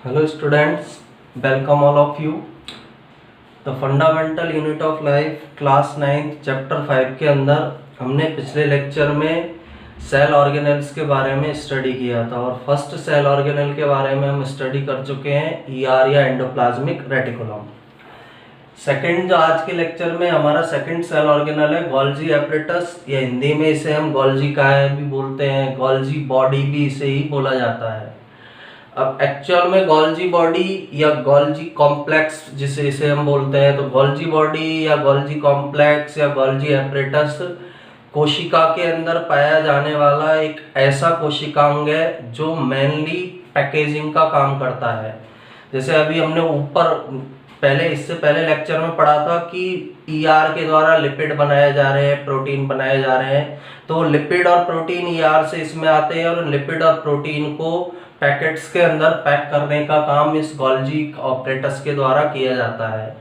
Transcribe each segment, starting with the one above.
Hello students, welcome all of you. The fundamental unit of life class 9 chapter 5 के अंदर हमने पिछले lecture में सेल ऑर्गेनेल्स के बारे में स्टडी किया था और फर्स्ट सेल ऑर्गेनेल के बारे में हम स्टडी कर चुके हैं ईआर या एंडोप्लाज्मिक रेटिकुलम। सेकंड जो आज के लेक्चर में हमारा सेकंड सेल ऑर्गेनल है गोल्जी एपरेटस, या हिंदी में इसे हम गोल्जी काय भी बोलते हैं, गोल्जी बॉडी भी इसे ही बोला जाता है। अब एक्चुअल में गोल्जी बॉडी या गोल्जी कॉम्प्लेक्स जिसे इसे हम बोलते हैं, तो गोल्जी बॉडी या गोल्जी कॉम्प्लेक्स या गोल्जी एपरेटस कोशिका के अंदर पाया जाने वाला एक ऐसा कोशिकांग है जो मेनली पैकेजिंग का काम करता है। जैसे अभी हमने इससे पहले लेक्चर में पढ़ा था कि ईआर के द्वारा लिपिड बनाए जा रहे हैं, प्रोटीन बनाए जा रहे हैं, तो लिपिड और प्रोटीन ईआर से इसमें आते हैं और लिपिड और प्रोटीन को पैकेट्स के अंदर पैक करने का काम इस गोल्जी एपरेटस के द्वारा किया जाता है।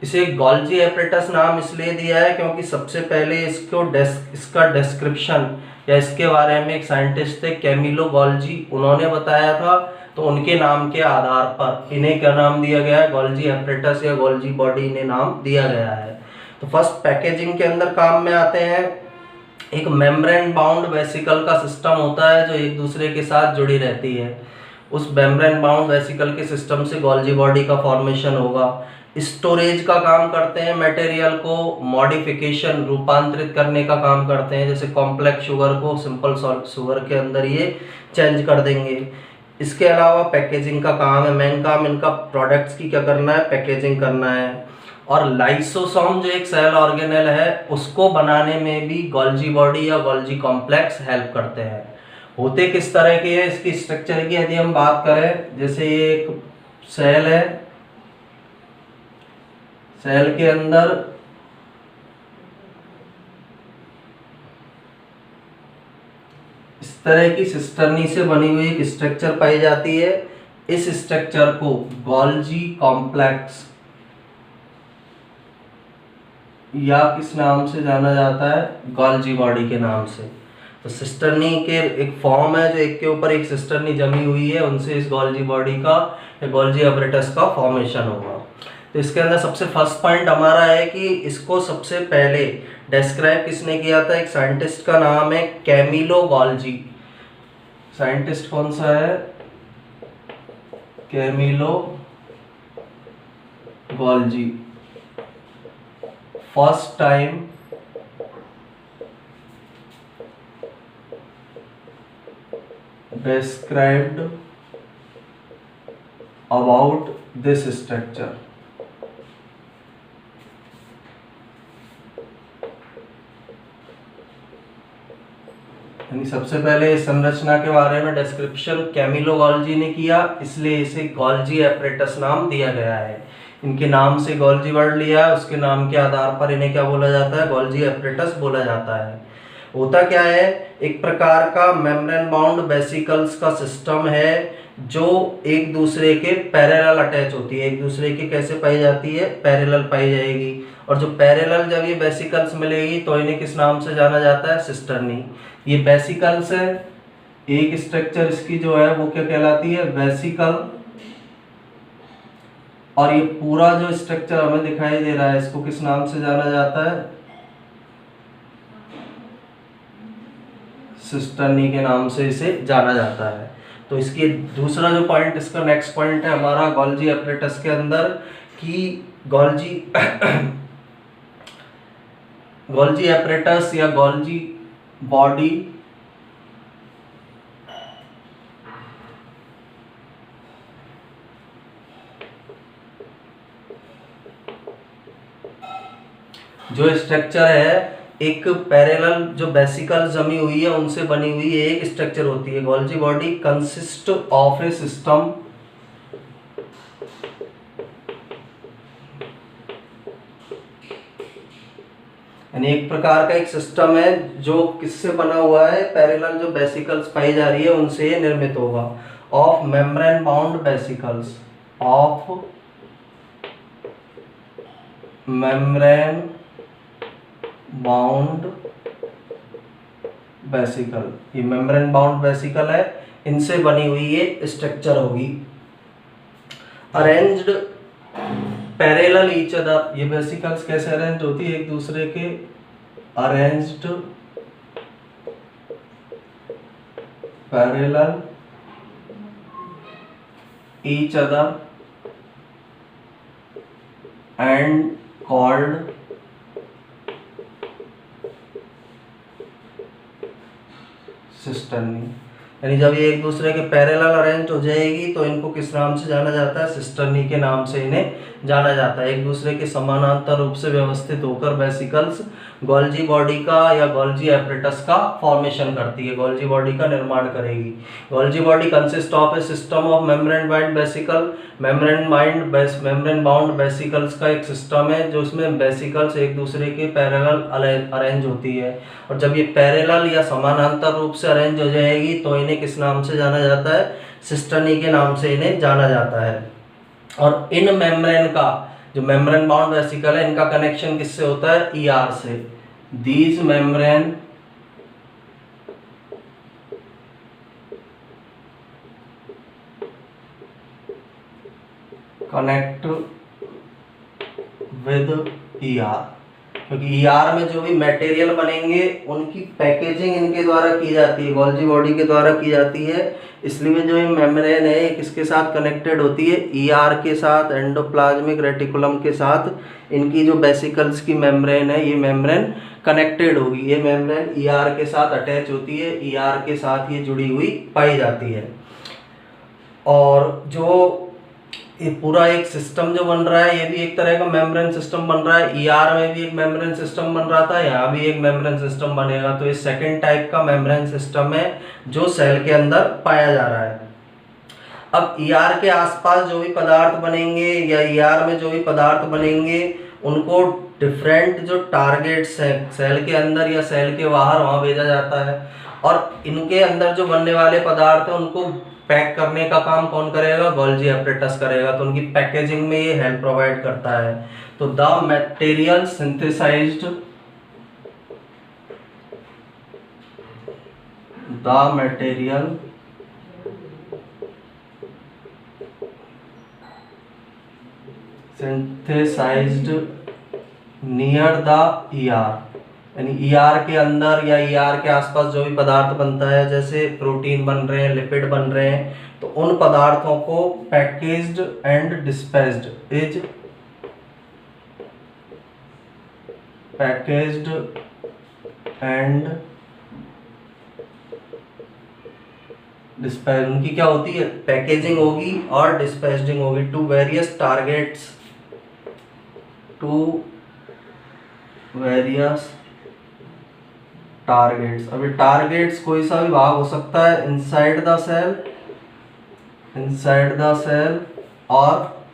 इसे गोल्जी एपरेटस नाम इसलिए दिया है क्योंकि सबसे पहले इसका डिस्क्रिप्शन या इसके बारे में एक साइंटिस्ट थे कैमिलो गोल्जी, उन्होंने बताया था, तो उनके नाम के आधार पर इन्हें क्या नाम दिया गया है, गोल्जी एपरेटस या गोल्जी बॉडी इन्हें नाम दिया गया है। तो फर्स्ट पैकेजिंग के अंदर काम में आते हैं। एक मेम्ब्रेन बाउंड वेसिकल का सिस्टम होता है जो एक दूसरे के साथ जुड़ी रहती है। उस मेम्ब्रेन बाउंड वेसिकल के सिस्टम से गोल्जी बॉडी का फॉर्मेशन होगा। स्टोरेज का काम करते हैं, मटेरियल को मॉडिफिकेशन रूपांतरित करने का काम करते हैं, जैसे कॉम्प्लेक्स शुगर को सिंपल शुगर के अंदर ये चेंज कर देंगे। इसके अलावा पैकेजिंग का काम है, मेन काम इनका प्रोडक्ट्स की क्या करना है, पैकेजिंग करना है। और लाइसोसोम जो एक सेल ऑर्गेनेल है उसको बनाने में भी गोल्जी बॉडी या गोल्जी कॉम्प्लेक्स हेल्प करते हैं। होते किस तरह के हैं, इसकी स्ट्रक्चर की यदि हम बात करें, जैसे ये एक सेल है, सेल के अंदर इस तरह की सिस्टर्नी से बनी हुई एक स्ट्रक्चर पाई जाती है। इस स्ट्रक्चर को गोल्जी कॉम्प्लेक्स या किस नाम से जाना जाता है, गोल्जी बॉडी के नाम से। तो सिस्टर्नी के एक फॉर्म है जो एक के ऊपर एक सिस्टर्नी जमी हुई है, उनसे इस गोल्जी बॉडी का या गोल्जी एपरेटस का फॉर्मेशन होगा। तो इसके अंदर सबसे फर्स्ट पॉइंट हमारा है कि इसको सबसे पहले डिस्क्राइब किसने किया था, एक साइंटिस्ट का नाम है कैमिलो गोल्जी। साइंटिस्ट कौन सा है, Camillo Golgi. First time described about this structure। यानी सबसे पहले इस संरचना के बारे में डिस्क्रिप्शन कैमिलो गोल्जी ने किया, इसलिए इसे गोल्जी एपरेटस नाम दिया गया है। इनके नाम से गोल्जी वर्ड लिया है, उसके नाम के आधार पर इन्हें क्या बोला जाता है, गोल्जी एपरेटस बोला जाता है। होता क्या है, एक प्रकार का मेम्ब्रेन बाउंड वेसिकल्स का सिस्टम है जो एक दूसरे के पैरेलल अटैच होती है। एक दूसरे के कैसे पाई जाती है, पैरेलल पाई जाएगी। और जो पैरेलल जब ये वेसिकल्स मिलेगी तो इन्हें किस नाम से जाना जाता है, सिस्टर्नी। ये वेसिकल्स है, एक स्ट्रक्चर इसकी जो है वो क्या कहलाती है, वेसिकल। और ये पूरा जो स्ट्रक्चर हमें दिखाई दे रहा है इसको किस नाम से जाना जाता है, सिस्टर्नी के नाम से इसे जाना जाता है। तो इसकी दूसरा जो पॉइंट, इसका नेक्स्ट पॉइंट है हमारा गोल्जी एपरेटस के अंदर कि गोल्जी एपरेटस या गोल्जी बॉडी जो स्ट्रक्चर है, एक पैरेलल जो वेसिकल जमी हुई है उनसे बनी हुई एक स्ट्रक्चर होती है। Golgi body consist of A system यानी एक प्रकार का एक सिस्टम है जो किससे बना हुआ है, पैरेलल जो वेसिकल्स पाई जा रही है उनसे ये निर्मित होगा। Of membrane bound vesicles, of membrane bound vesicle, ये मेम्ब्रेन बाउंड वेसिकल है, इनसे बनी हुई ये स्ट्रक्चर होगी। अरेंज्ड पैरेलल ईच अदर, ये वेसिकल्स कैसे अरेंज होती है एक दूसरे के, arranged parallel each other and called cisternae. यानी जब ये एक दूसरे के पैरेलल अरेंज हो जाएगी तो इनको किस नाम से जाना जाता है, सिस्टर्नी के नाम से इन्हें जाना जाता है। एक दूसरे के समानांतर रूप से व्यवस्थित होकर वेसिकल्स गोल्जी बॉडी का या गोल्जी एपरेटस का फॉर्मेशन करती है, गोल्जी बॉडी का निर्माण करेगी। Golgi body consist of A system of membrane bind vesicle, membrane bound vesicles का एक सिस्टम है जो उसमें वेसिकल्स एक दूसरे के पैरेलल अरेंज होती है। और जब ये पैरेलल या समानांतर रूप से अरेंज हो जाएगी तो इन्हें किस नाम से जाना जाता है, सिस्टर्नी के नाम से इन्हें जाना जाता है। और इन मेम्ब्रेन का जो मेम्ब्रेन बाउंड वेसिकल है इनका कनेक्शन किससे होता है, ईआर से। These membrane connect with ER, क्योंकि ईआर में जो भी मटेरियल बनेंगे उनकी पैकेजिंग इनके द्वारा की जाती है, गोल्जी बॉडी के द्वारा की जाती है। इसलिए जो ये मेम्ब्रेन है किसके साथ कनेक्टेड होती है, ईआर के साथ, एंडोप्लाज्मिक रेटिकुलम के साथ। इनकी जो वेसिकल्स की मेम्ब्रेन है ये मेम्ब्रेन कनेक्टेड होगी, ये मेम्ब्रेन ईआर के साथ अटैच होती है, ईआर के साथ ये जुड़ी हुई पाई जाती है। और जो ये पूरा एक सिस्टम जो बन रहा है ये भी एक तरह का मेम्ब्रेन सिस्टम बन रहा है। ईआर में भी एक मेम्ब्रेन सिस्टम बन रहा था, यहाँ भी एक मेम्ब्रेन सिस्टम बनेगा। तो ये सेकेंड टाइप का मेम्ब्रेन सिस्टम है जो सेल के अंदर पाया जा रहा है। अब ईआर के आसपास जो भी पदार्थ बनेंगे या ईआर में जो भी पदार्थ बनेंगे उनको डिफरेंट जो टारगेट्स हैं सेल के अंदर या सेल के बाहर वहाँ भेजा जाता है। और इनके अंदर जो बनने वाले पदार्थ हैं उनको पैक करने का काम कौन करेगा, गोल्जी एपरेटस करेगा। तो उनकी पैकेजिंग में ये हेल्प प्रोवाइड करता है। तो the material synthesised, the material synthesised near the ER, यानी ईआर के अंदर या ईआर के आसपास जो भी पदार्थ बनता है, जैसे प्रोटीन बन रहे हैं, लिपिड बन रहे हैं, तो उन पदार्थों को packaged and dispatched is packaged and dispatched, उनकी क्या होती है, पैकेजिंग होगी और डिस्पेस्डिंग होगी to various targets, to various targets. अभी टारगेट्स कोई सा भी भाग हो सकता है, इनसाइड द सेल और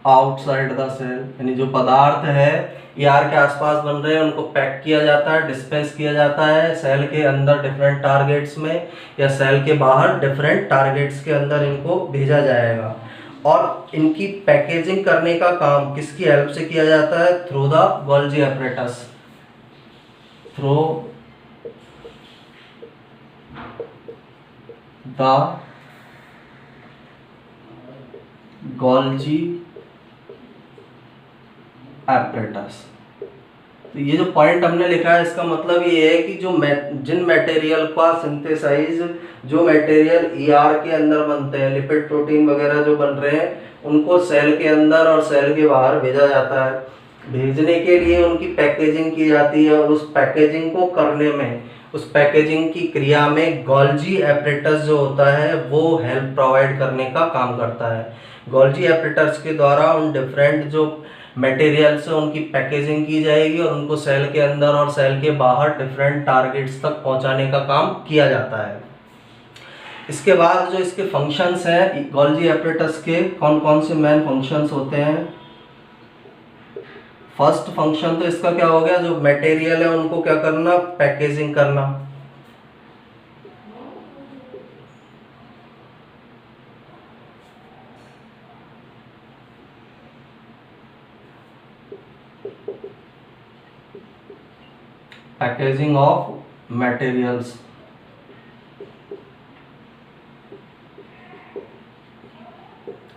आउटसाइड द सेल। यानी जो पदार्थ है ईआर के आसपास बन रहे हैं उनको पैक किया जाता है, डिस्पेस किया जाता है सेल के अंदर डिफरेंट टारगेट्स में, या सेल के बाहर डिफरेंट टारगेट्स के अंदर इनको भेजा जाएगा। और इनकी पैकेजिंग करने का काम किसकी हेल्प से किया जाता है, through the Golgi apparatus, through the Golgi apparatus. तो ये जो पॉइंट हमने लिखा है इसका मतलब ये है कि जो जिन मटेरियल का सिंथेसाइज, जो मटेरियल ईआर के अंदर बनते हैं, लिपिड प्रोटीन वगैरह जो बन रहे हैं, उनको सेल के अंदर और सेल के बाहर भेजा जाता है। भेजने के लिए उनकी पैकेजिंग की जाती है और उस पैकेजिंग को करने में, उस पैकेजिंग की क्रिया में गोल्जी एपरेटस जो होता है वो हेल्प प्रोवाइड करने का काम करता है। गोल्जी एपरेटस के द्वारा उन डिफरेंट जो मटेरियल से उनकी पैकेजिंग की जाएगी और उनको सेल के अंदर और सेल के बाहर डिफरेंट टारगेट्स तक पहुंचाने का काम किया जाता है। इसके बाद जो इसके फंक्शंस हैं गोल्जी एपरेटस के, कौन कौन से मेन फंक्शंस होते हैं। फर्स्ट फंक्शन तो इसका क्या हो गया, जो मटेरियल है उनको क्या करना, पैकेजिंग करना। Packaging of materials.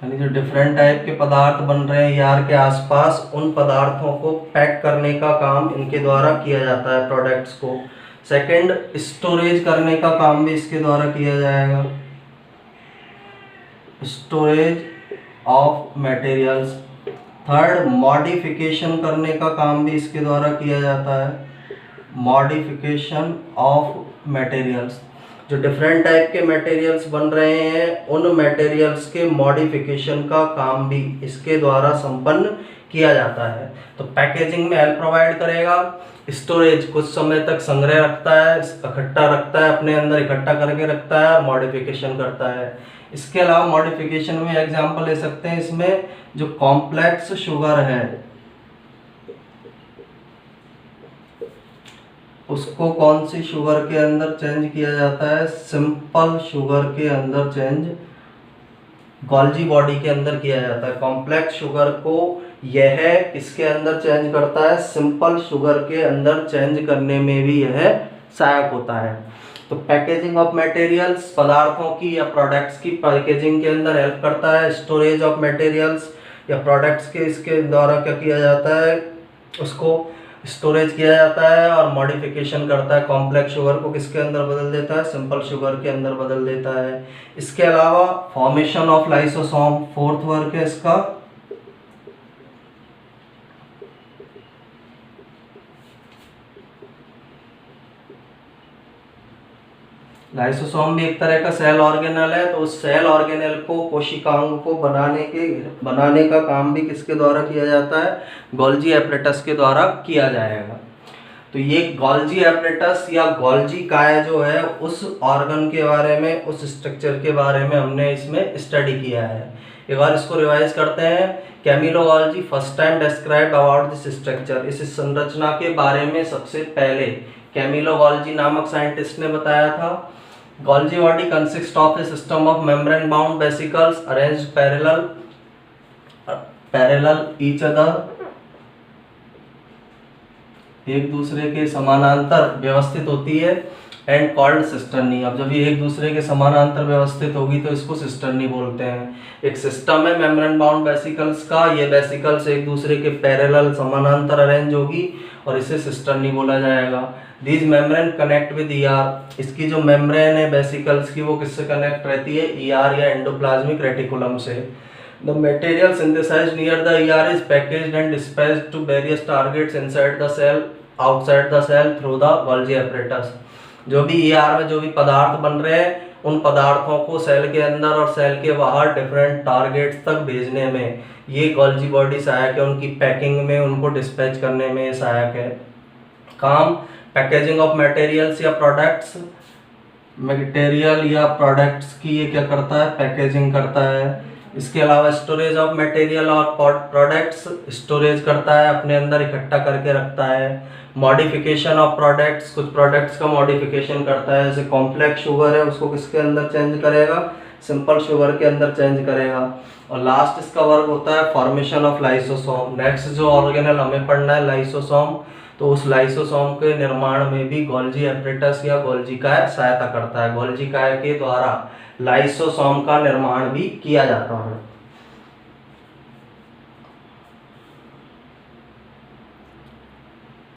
यानी जो डिफरेंट टाइप के पदार्थ बन रहे हैं ER के आसपास, उन पदार्थों को पैक करने का काम इनके द्वारा किया जाता है, प्रोडक्ट्स को। सेकंड, स्टोरेज करने का काम भी इसके द्वारा किया जाएगा, storage of materials. Third, modification करने का काम भी इसके द्वारा किया जाता है, मॉडिफिकेशन ऑफ मटेरियल्स। जो डिफरेंट टाइप के मटेरियल्स बन रहे हैं, उन मटेरियल्स के मॉडिफिकेशन का काम भी इसके द्वारा संपन्न किया जाता है। तो पैकेजिंग में हेल्प प्रोवाइड करेगा, स्टोरेज कुछ समय तक संग्रह रखता है, इकट्ठा रखता है, अपने अंदर इकट्ठा करके रखता है, और मॉडिफिकेशन करता है। इसके अलावा मॉडिफिकेशन में एग्जांपल ले सकते हैं, इसमें जो कॉम्प्लेक्स शुगर है उसको कौन सी शुगर के अंदर चेंज किया जाता है, सिंपल शुगर के अंदर चेंज, गोल्जी बॉडी के अंदर किया जाता है। कॉम्प्लेक्स शुगर को यह इसके अंदर चेंज करता है, सिंपल शुगर के अंदर चेंज करने में भी यह सहायक होता है। तो पैकेजिंग ऑफ मटेरियल्स, पदार्थों की या प्रोडक्ट्स की पैकेजिंग के अंदर हेल्प करता है। स्टोरेज ऑफ मटेरियल्स या प्रोडक्ट्स के इसके द्वारा क्या किया जाता है, उसको स्टोरेज किया जाता है, और मॉडिफिकेशन करता है, कॉम्प्लेक्स शुगर को किसके अंदर बदल देता है, सिंपल शुगर के अंदर बदल देता है। इसके अलावा formation of lysosome, fourth work है इसका। लाइसोसोम भी एक तरह का सेल ऑर्गेनल है, तो उस सेल ऑर्गेनल को, कोशिकाओं को बनाने का काम भी किसके द्वारा किया जाता है, गोल्जी एपरेटस के द्वारा किया जाएगा। तो ये गोल्जी एपरेटस या गोल्जी काय जो है, उस ऑर्गन के बारे में, उस स्ट्रक्चर के बारे में हमने इसमें स्टडी किया है। एक बार इसको रिवाइज करते हैं। Camillo Golgi first time describe about this structure, इस संरचना के बारे में सबसे पहले कैमिलो गोल्जी नामक साइंटिस्ट ने बताया था। Golgi body consists of a system of membrane-bound vesicles arranged parallel each other, एक दूसरे के समानांतर व्यवस्थित होती है, एंड कॉल्ड सिस्टर्नी। अब जब ये एक दूसरे के समानांतर व्यवस्थित होगी तो इसको सिस्टर्नी बोलते हैं। एक सिस्टम है मेम्ब्रेन बाउंड वेसिकल्स का, ये वेसिकल्स एक दूसरे के पैरेलल समानांतर अरेंज होगी और इसे सिस्टर्नी बोला जाएगा। These membrane connect with ER, इसकी जो मेम्ब्रेन है वेसिकल्स की वो किससे कनेक्ट रहती है, ER या एंडोप्लाज्मिक रेटिकुलम से। The material synthesized near the ER is packaged and dispatched to various targets inside the cell, outside the cell through the Golgi apparatus। जो भी ER में जो भी पदार्थ बन रहे हैं, उन पदार्थों को सेल के अंदर और सेल के बाहर डिफरेंट टारगेट्स तक भेजने में ये गोल्जी बॉडी सहायक है, उनकी पैकिंग में, उनको डिस्पैच करने में सहायक है। काम पैकेजिंग ऑफ मटेरियल्स या प्रोडक्ट्स, मटेरियल या प्रोडक्ट्स की ये क्या करता है, पैकेजिंग करता है। इसके अलावा स्टोरेज ऑफ मटेरियल और प्रोडक्ट्स, स्टोरेज करता है, अपने अंदर इकट्ठा करके रखता है। मॉडिफिकेशन ऑफ प्रोडक्ट्स, कुछ प्रोडक्ट्स का मॉडिफिकेशन करता है, जैसे कॉम्प्लेक्स शुगर है उसको किसके अंदर चेंज करेगा, सिंपल शुगर के अंदर चेंज करेगा। और लास्ट इसका वर्क होता है फॉर्मेशन ऑफ लाइसोसोम। नेक्स्ट जो ऑर्गेनल हमें पढ़ना है लाइसोसोम, तो उस लाइसोसोम के निर्माण में भी गोल्जी एपरेटस या गोल्जी काय सहायता करता है। गोल्जी काय के द्वारा लाइसोसोम का निर्माण भी किया जाता है।